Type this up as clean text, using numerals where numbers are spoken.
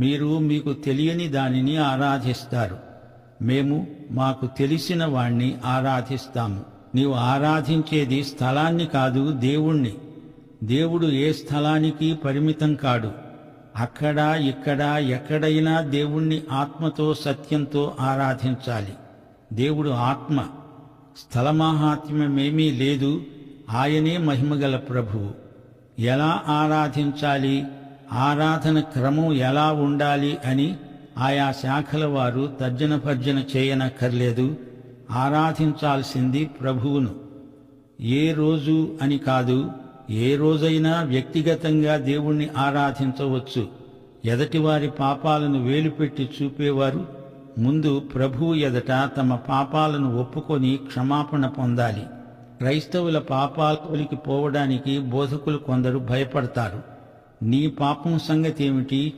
మీరు మీకు తెలియని దానిని ఆరాధిస్తారు, మేము మాకు తెలిసిన వాణ్ణి ఆరాధిస్తాము. నీవు ఆరాధించేది స్థలాన్ని కాదు, దేవుణ్ణి. దేవుడు ఏ స్థలానికి పరిమితం కాడు. అక్కడ ఇక్కడ ఎక్కడైనా దేవుణ్ణి ఆత్మతో సత్యంతో ఆరాధించాలి. దేవుడు ఆత్మ. స్థలమాహాత్మ్యమేమీ లేదు. ఆయనే మహిమగల ప్రభువు. ఎలా ఆరాధించాలి, ఆరాధన క్రమం ఎలా ఉండాలి అని ఆయా శాఖల వారు తర్జన చేయనక్కర్లేదు. ఆరాధించాల్సింది ప్రభువును. ఏ రోజు అని కాదు, ఏ రోజైనా వ్యక్తిగతంగా దేవుణ్ణి ఆరాధించవచ్చు. ఎదటివారి పాపాలను వేలుపెట్టి చూపేవారు ముందు ప్రభువు ఎదట తమ పాపాలను ఒప్పుకొని క్షమాపణ పొందాలి. క్రైస్తవుల పాపాలకి పోవడానికి బోధకులు కొందరు భయపడతారు. నీ పాపం సంగతి ఏమిటి?